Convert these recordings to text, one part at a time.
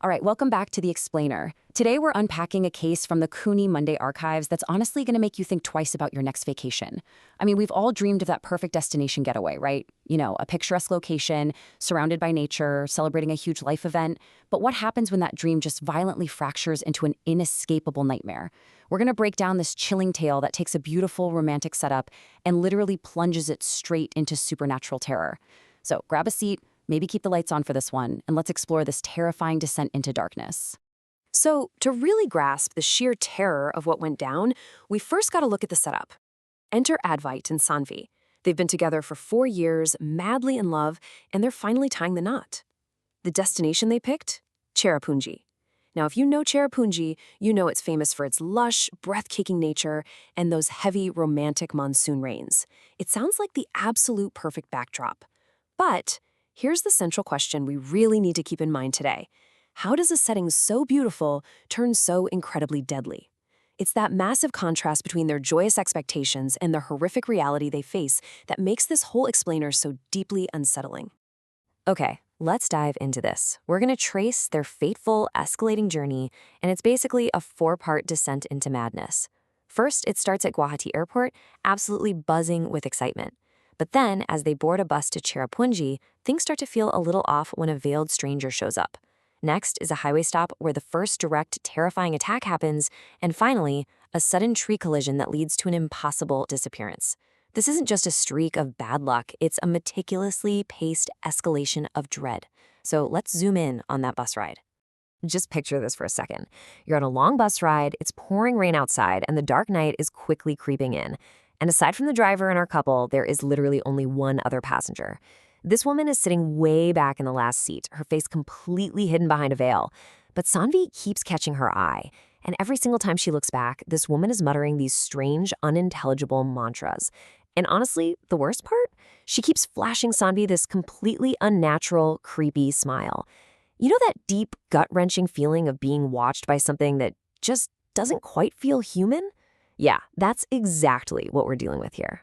All right, welcome back to The Explainer. Today we're unpacking a case from the Cooney Monday archives that's honestly going to make you think twice about your next vacation. I mean, we've all dreamed of that perfect destination getaway, right? You know, a picturesque location, surrounded by nature, celebrating a huge life event. But what happens when that dream just violently fractures into an inescapable nightmare? We're going to break down this chilling tale that takes a beautiful romantic setup and literally plunges it straight into supernatural terror. So grab a seat. Maybe keep the lights on for this one, and let's explore this terrifying descent into darkness. So, to really grasp the sheer terror of what went down, we first got to look at the setup. Enter Advait and Sanvi. They've been together for 4 years, madly in love, and they're finally tying the knot. The destination they picked? Cherrapunji. Now, if you know Cherrapunji, you know it's famous for its lush, breathtaking nature and those heavy, romantic monsoon rains. It sounds like the absolute perfect backdrop. But here's the central question we really need to keep in mind today. How does a setting so beautiful turn so incredibly deadly? It's that massive contrast between their joyous expectations and the horrific reality they face that makes this whole explainer so deeply unsettling. Okay, let's dive into this. We're going to trace their fateful, escalating journey, and it's basically a four-part descent into madness. First, it starts at Guwahati Airport, absolutely buzzing with excitement. But then, as they board a bus to Cherrapunji, things start to feel a little off when a veiled stranger shows up. Next is a highway stop where the first direct, terrifying attack happens, and finally, a sudden tree collision that leads to an impossible disappearance. This isn't just a streak of bad luck, it's a meticulously paced escalation of dread. So let's zoom in on that bus ride. Just picture this for a second. You're on a long bus ride, it's pouring rain outside, and the dark night is quickly creeping in. And aside from the driver and our couple, there is literally only one other passenger. This woman is sitting way back in the last seat, her face completely hidden behind a veil. But Sanvi keeps catching her eye, and every single time she looks back, this woman is muttering these strange, unintelligible mantras. And honestly, the worst part? She keeps flashing Sanvi this completely unnatural, creepy smile. You know that deep, gut-wrenching feeling of being watched by something that just doesn't quite feel human? Yeah, that's exactly what we're dealing with here.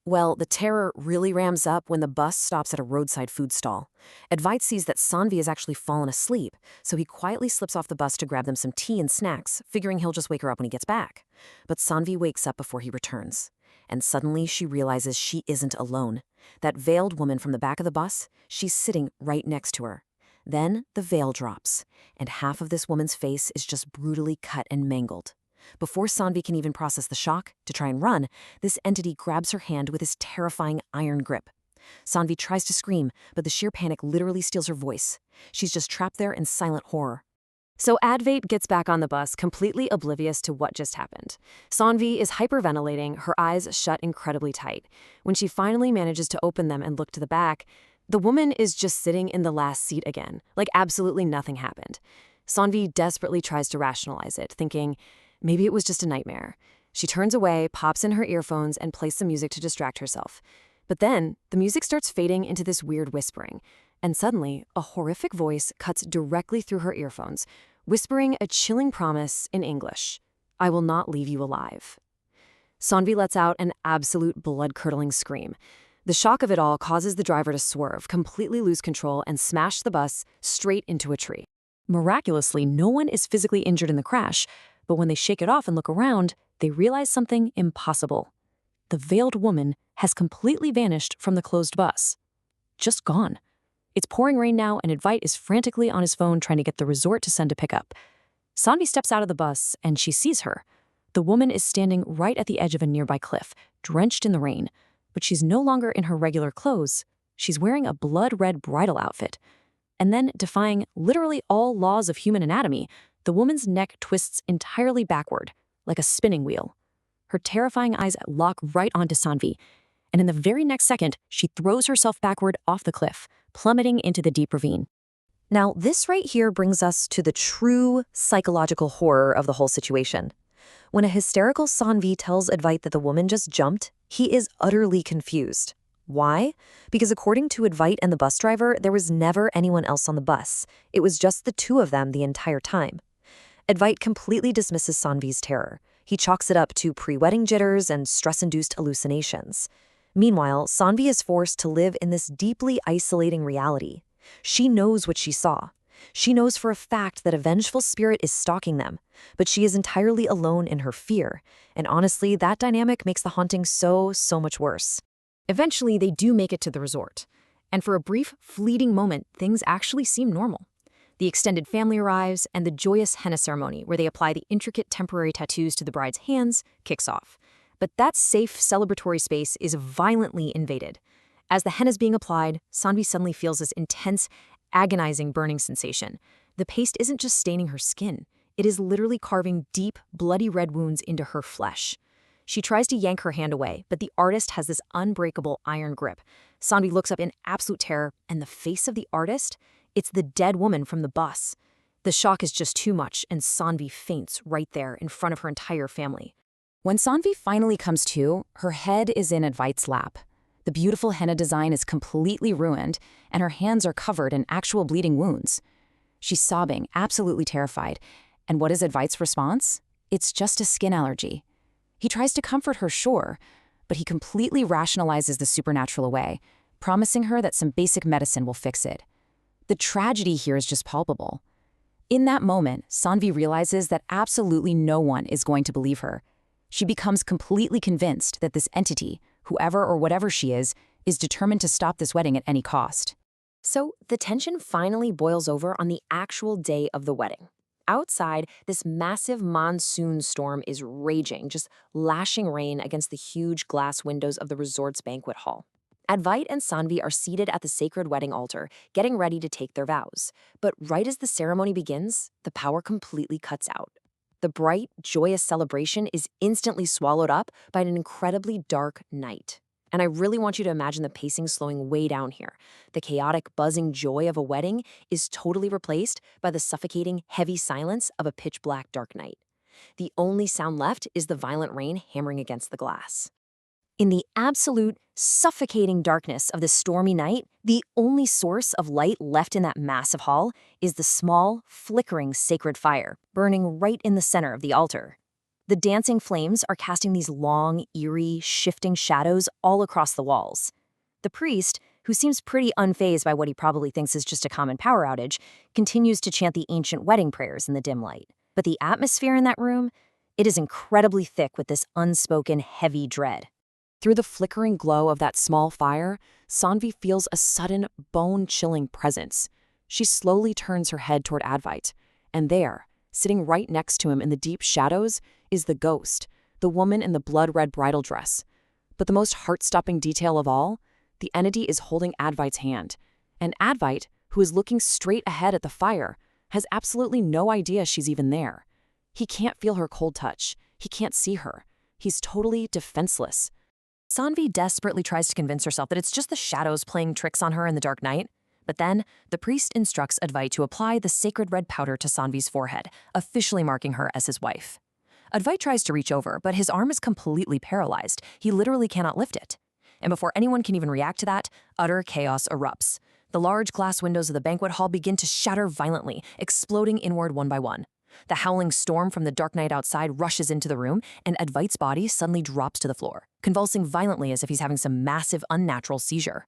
Well, the terror really ramps up when the bus stops at a roadside food stall. Advait sees that Sanvi has actually fallen asleep, so he quietly slips off the bus to grab them some tea and snacks, figuring he'll just wake her up when he gets back. But Sanvi wakes up before he returns. And suddenly she realizes she isn't alone. That veiled woman from the back of the bus, she's sitting right next to her. Then the veil drops, and half of this woman's face is just brutally cut and mangled. Before Sanvi can even process the shock to try and run, this entity grabs her hand with his terrifying iron grip. Sanvi tries to scream, but the sheer panic literally steals her voice. She's just trapped there in silent horror. So Advait gets back on the bus, completely oblivious to what just happened. Sanvi is hyperventilating, her eyes shut incredibly tight. When she finally manages to open them and look to the back, the woman is just sitting in the last seat again, like absolutely nothing happened. Sanvi desperately tries to rationalize it, thinking, maybe it was just a nightmare. She turns away, pops in her earphones, and plays some music to distract herself. But then, the music starts fading into this weird whispering, and suddenly, a horrific voice cuts directly through her earphones, whispering a chilling promise in English. "I will not leave you alive." Sanvi lets out an absolute blood-curdling scream. The shock of it all causes the driver to swerve, completely lose control, and smash the bus straight into a tree. Miraculously, no one is physically injured in the crash, but when they shake it off and look around, they realize something impossible. The veiled woman has completely vanished from the closed bus. Just gone. It's pouring rain now, and Advait is frantically on his phone trying to get the resort to send a pickup. Sanvi steps out of the bus, and she sees her. The woman is standing right at the edge of a nearby cliff, drenched in the rain. But she's no longer in her regular clothes. She's wearing a blood-red bridal outfit. And then, defying literally all laws of human anatomy, the woman's neck twists entirely backward, like a spinning wheel. Her terrifying eyes lock right onto Sanvi, and in the very next second, she throws herself backward off the cliff, plummeting into the deep ravine. Now, this right here brings us to the true psychological horror of the whole situation. When a hysterical Sanvi tells Advait that the woman just jumped, he is utterly confused. Why? Because according to Advait and the bus driver, there was never anyone else on the bus. It was just the two of them the entire time. Advait completely dismisses Sanvi's terror. He chalks it up to pre-wedding jitters and stress-induced hallucinations. Meanwhile, Sanvi is forced to live in this deeply isolating reality. She knows what she saw. She knows for a fact that a vengeful spirit is stalking them, but she is entirely alone in her fear, and honestly, that dynamic makes the haunting so much worse. Eventually, they do make it to the resort, and for a brief, fleeting moment, things actually seem normal. The extended family arrives, and the joyous henna ceremony, where they apply the intricate temporary tattoos to the bride's hands, kicks off. But that safe, celebratory space is violently invaded. As the henna is being applied, Sanvi suddenly feels this intense, agonizing burning sensation. The paste isn't just staining her skin, it is literally carving deep, bloody red wounds into her flesh. She tries to yank her hand away, but the artist has this unbreakable iron grip. Sanvi looks up in absolute terror, and the face of the artist? It's the dead woman from the bus. The shock is just too much, and Sanvi faints right there in front of her entire family. When Sanvi finally comes to, her head is in Advait's lap. The beautiful henna design is completely ruined, and her hands are covered in actual bleeding wounds. She's sobbing, absolutely terrified. And what is Advait's response? It's just a skin allergy. He tries to comfort her, sure, but he completely rationalizes the supernatural away, promising her that some basic medicine will fix it. The tragedy here is just palpable. In that moment, Sanvi realizes that absolutely no one is going to believe her. She becomes completely convinced that this entity, whoever or whatever she is determined to stop this wedding at any cost. So the tension finally boils over on the actual day of the wedding. Outside, this massive monsoon storm is raging, just lashing rain against the huge glass windows of the resort's banquet hall. Advait and Sanvi are seated at the sacred wedding altar, getting ready to take their vows. But right as the ceremony begins, the power completely cuts out. The bright, joyous celebration is instantly swallowed up by an incredibly dark night. And I really want you to imagine the pacing slowing way down here. The chaotic, buzzing joy of a wedding is totally replaced by the suffocating, heavy silence of a pitch-black dark night. The only sound left is the violent rain hammering against the glass. In the absolute, suffocating darkness of this stormy night, the only source of light left in that massive hall is the small, flickering sacred fire burning right in the center of the altar. The dancing flames are casting these long, eerie, shifting shadows all across the walls. The priest, who seems pretty unfazed by what he probably thinks is just a common power outage, continues to chant the ancient wedding prayers in the dim light. But the atmosphere in that room, it is incredibly thick with this unspoken, heavy dread. Through the flickering glow of that small fire, Sanvi feels a sudden, bone-chilling presence. She slowly turns her head toward Advait, and there, sitting right next to him in the deep shadows, is the ghost, the woman in the blood-red bridal dress. But the most heart-stopping detail of all, the entity is holding Advait's hand, and Advait, who is looking straight ahead at the fire, has absolutely no idea she's even there. He can't feel her cold touch. He can't see her. He's totally defenseless. Sanvi desperately tries to convince herself that it's just the shadows playing tricks on her in the dark night. But then, the priest instructs Advait to apply the sacred red powder to Sanvi's forehead, officially marking her as his wife. Advait tries to reach over, but his arm is completely paralyzed. He literally cannot lift it. And before anyone can even react to that, utter chaos erupts. The large glass windows of the banquet hall begin to shatter violently, exploding inward one by one. The howling storm from the dark night outside rushes into the room, and Advait's body suddenly drops to the floor, convulsing violently as if he's having some massive, unnatural seizure.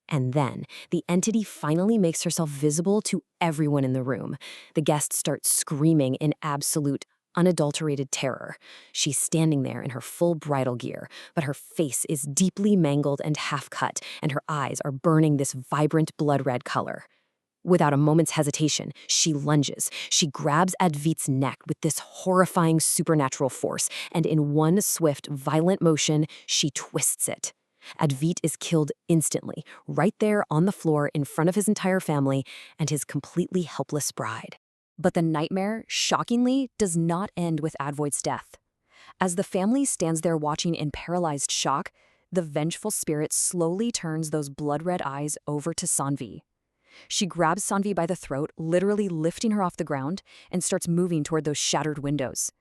And then, the entity finally makes herself visible to everyone in the room. The guests start screaming in absolute, unadulterated terror. She's standing there in her full bridal gear, but her face is deeply mangled and half-cut, and her eyes are burning this vibrant blood-red color. Without a moment's hesitation, she lunges. She grabs Advait's neck with this horrifying supernatural force, and in one swift, violent motion, she twists it. Advait is killed instantly, right there on the floor in front of his entire family and his completely helpless bride. But the nightmare, shockingly, does not end with Advait's death. As the family stands there watching in paralyzed shock, the vengeful spirit slowly turns those blood-red eyes over to Sanvi. She grabs Sanvi by the throat, literally lifting her off the ground, and starts moving toward those shattered windows.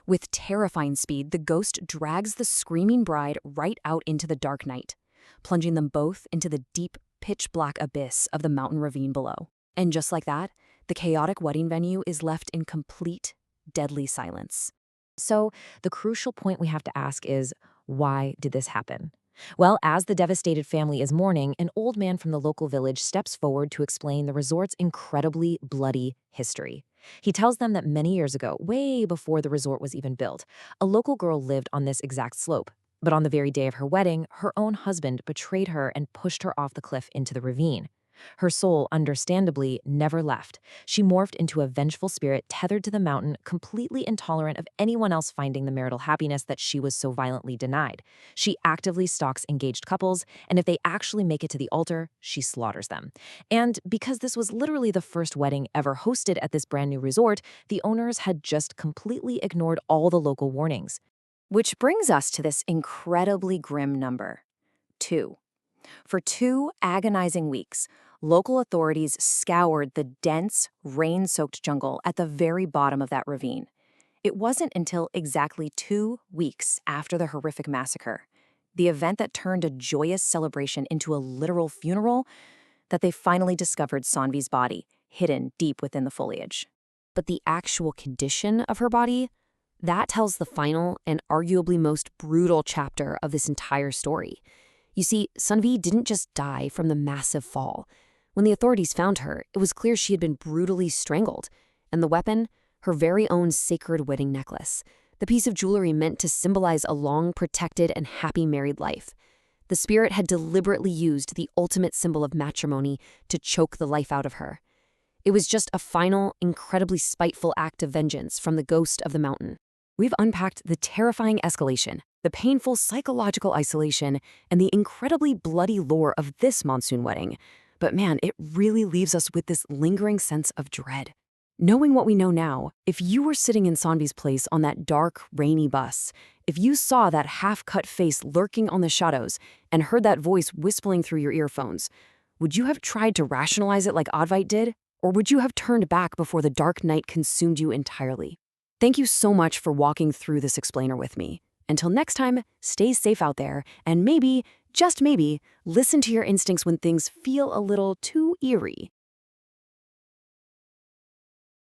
With terrifying speed, the ghost drags the screaming bride right out into the dark night, plunging them both into the deep, pitch-black abyss of the mountain ravine below. And just like that, the chaotic wedding venue is left in complete, deadly silence. So, the crucial point we have to ask is, why did this happen? Well, as the devastated family is mourning, an old man from the local village steps forward to explain the resort's incredibly bloody history. He tells them that many years ago, way before the resort was even built, a local girl lived on this exact slope. But on the very day of her wedding, her own husband betrayed her and pushed her off the cliff into the ravine. Her soul, understandably, never left. She morphed into a vengeful spirit tethered to the mountain, completely intolerant of anyone else finding the marital happiness that she was so violently denied. She actively stalks engaged couples, and if they actually make it to the altar, she slaughters them. And because this was literally the first wedding ever hosted at this brand new resort, the owners had just completely ignored all the local warnings. Which brings us to this incredibly grim number: 2. For 2 agonizing weeks, local authorities scoured the dense, rain-soaked jungle at the very bottom of that ravine. It wasn't until exactly 2 weeks after the horrific massacre, the event that turned a joyous celebration into a literal funeral, that they finally discovered Sanvi's body, hidden deep within the foliage. But the actual condition of her body, that tells the final and arguably most brutal chapter of this entire story. You see, Sanvi didn't just die from the massive fall. When the authorities found her, it was clear she had been brutally strangled. And the weapon? Her very own sacred wedding necklace. The piece of jewelry meant to symbolize a long, protected, and happy married life. The spirit had deliberately used the ultimate symbol of matrimony to choke the life out of her. It was just a final, incredibly spiteful act of vengeance from the ghost of the mountain. We've unpacked the terrifying escalation, the painful psychological isolation, and the incredibly bloody lore of this monsoon wedding. But man, it really leaves us with this lingering sense of dread. Knowing what we know now, if you were sitting in Sanvi's place on that dark, rainy bus, if you saw that half-cut face lurking on the shadows and heard that voice whispering through your earphones, would you have tried to rationalize it like Advait did? Or would you have turned back before the dark night consumed you entirely? Thank you so much for walking through this explainer with me. Until next time, stay safe out there, and maybe, just maybe, listen to your instincts when things feel a little too eerie.